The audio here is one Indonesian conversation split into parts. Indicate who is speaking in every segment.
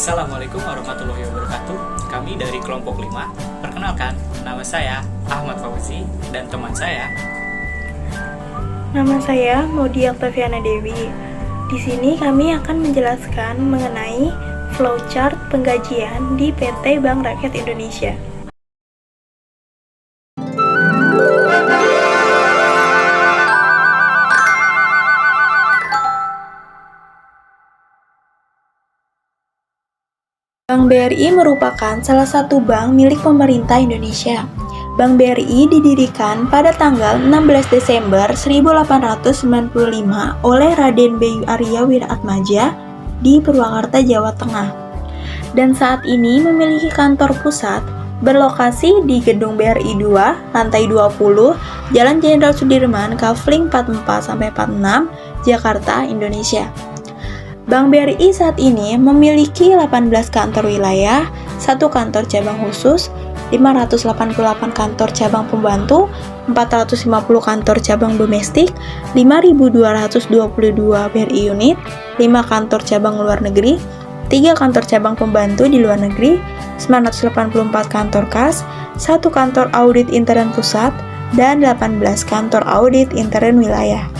Speaker 1: Assalamualaikum warahmatullahi wabarakatuh. Kami dari kelompok 5. Perkenalkan, nama saya Ahmad Fauzi dan teman saya.
Speaker 2: Nama saya Maudi Oktaviana Dewi. Di sini kami akan menjelaskan mengenai flowchart penggajian di PT Bank Rakyat Indonesia. Bank BRI merupakan salah satu bank milik pemerintah Indonesia. Bank BRI didirikan pada tanggal 16 Desember 1895 oleh Raden Bayu Arya Wiratmadja di Purwakarta, Jawa Tengah. Dan saat ini memiliki kantor pusat berlokasi di Gedung BRI 2, lantai 20, Jalan Jenderal Sudirman, Kafling 44-46, Jakarta, Indonesia. Bank BRI saat ini memiliki 18 kantor wilayah, 1 kantor cabang khusus, 588 kantor cabang pembantu, 450 kantor cabang domestik, 5.222 BRI unit, 5 kantor cabang luar negeri, 3 kantor cabang pembantu di luar negeri, 984 kantor kas, 1 kantor audit intern pusat, dan 18 kantor audit intern wilayah.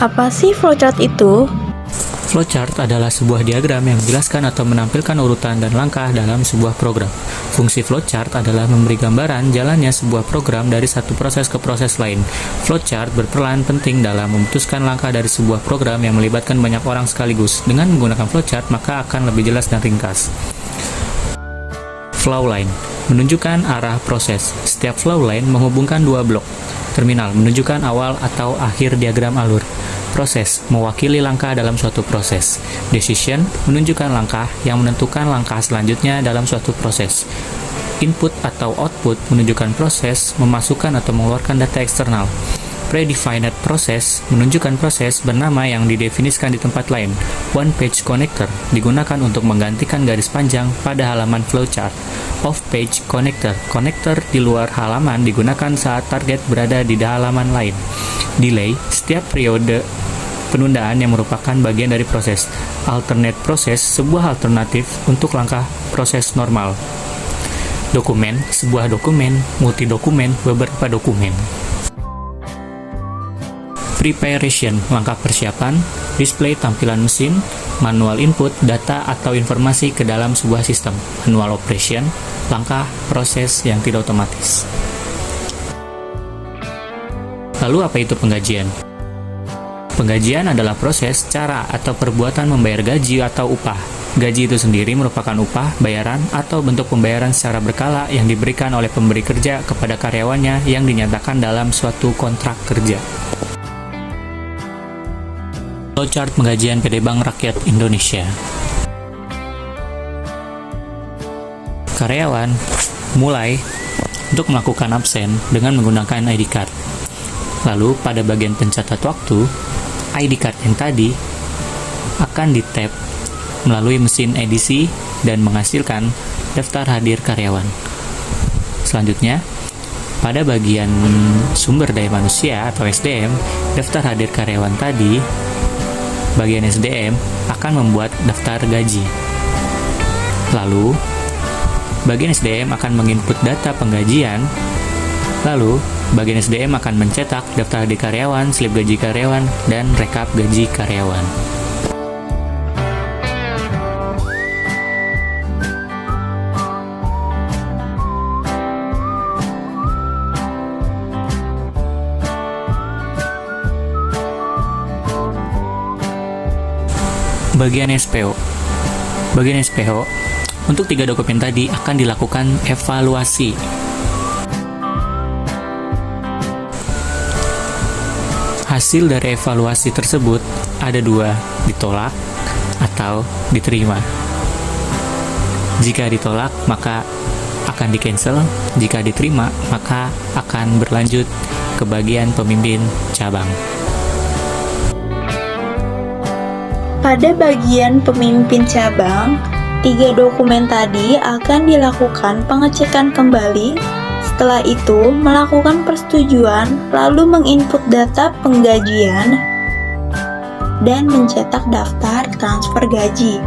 Speaker 2: Apa sih flowchart itu?
Speaker 1: Flowchart adalah sebuah diagram yang menjelaskan atau menampilkan urutan dan langkah dalam sebuah program. Fungsi flowchart adalah memberi gambaran jalannya sebuah program dari satu proses ke proses lain. Flowchart berperan penting dalam memutuskan langkah dari sebuah program yang melibatkan banyak orang sekaligus. Dengan menggunakan flowchart, maka akan lebih jelas dan ringkas. Flowline menunjukkan arah proses. Setiap flowline menghubungkan dua blok. Terminal menunjukkan awal atau akhir diagram alur. Proses mewakili langkah dalam suatu proses. Decision menunjukkan langkah yang menentukan langkah selanjutnya dalam suatu proses. Input atau output menunjukkan proses memasukkan atau mengeluarkan data eksternal. Predefined process menunjukkan proses bernama yang didefinisikan di tempat lain. One page connector digunakan untuk menggantikan garis panjang pada halaman flowchart. Off-page connector, konektor di luar halaman digunakan saat target berada di halaman lain. Delay, setiap periode penundaan yang merupakan bagian dari proses. Alternate process, sebuah alternatif untuk langkah proses normal. Dokumen, sebuah dokumen, multi-dokumen, beberapa dokumen. Preparation, langkah persiapan. Display, tampilan mesin. Manual input, data atau informasi ke dalam sebuah sistem. Manual operation, langkah proses yang tidak otomatis. Lalu apa itu penggajian? Penggajian adalah proses, cara, atau perbuatan membayar gaji atau upah. Gaji itu sendiri merupakan upah, bayaran, atau bentuk pembayaran secara berkala yang diberikan oleh pemberi kerja kepada karyawannya yang dinyatakan dalam suatu kontrak kerja. Flowchart penggajian PT Bank Rakyat Indonesia. Karyawan mulai untuk melakukan absen dengan menggunakan ID card. Lalu pada bagian pencatat waktu, ID card yang tadi akan di-tap melalui mesin edisi dan menghasilkan daftar hadir karyawan. Selanjutnya, pada bagian sumber daya manusia atau SDM, daftar hadir karyawan tadi, bagian SDM akan membuat daftar gaji. Lalu, bagian SDM akan menginput data penggajian. Lalu, bagian SDM akan mencetak daftar hadir karyawan, slip gaji karyawan, dan rekap gaji karyawan. Bagian SPO. Bagian SPO, untuk 3 dokumen tadi akan dilakukan evaluasi. Hasil dari evaluasi tersebut ada 2, ditolak atau diterima. Jika ditolak, maka akan di-cancel. Jika diterima, maka akan berlanjut ke bagian pemimpin cabang.
Speaker 2: Pada bagian pemimpin cabang, 3 dokumen tadi akan dilakukan pengecekan kembali Setelah itu, melakukan persetujuan, lalu menginput data penggajian, dan mencetak daftar transfer gaji.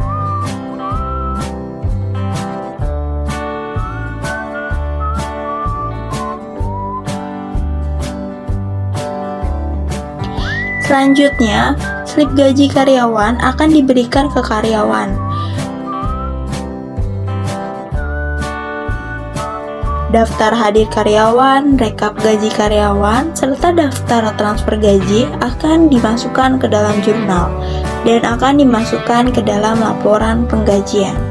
Speaker 2: Selanjutnya, slip gaji karyawan akan diberikan ke karyawan. Daftar hadir karyawan, rekap gaji karyawan, serta daftar transfer gaji akan dimasukkan ke dalam jurnal dan akan dimasukkan ke dalam laporan penggajian.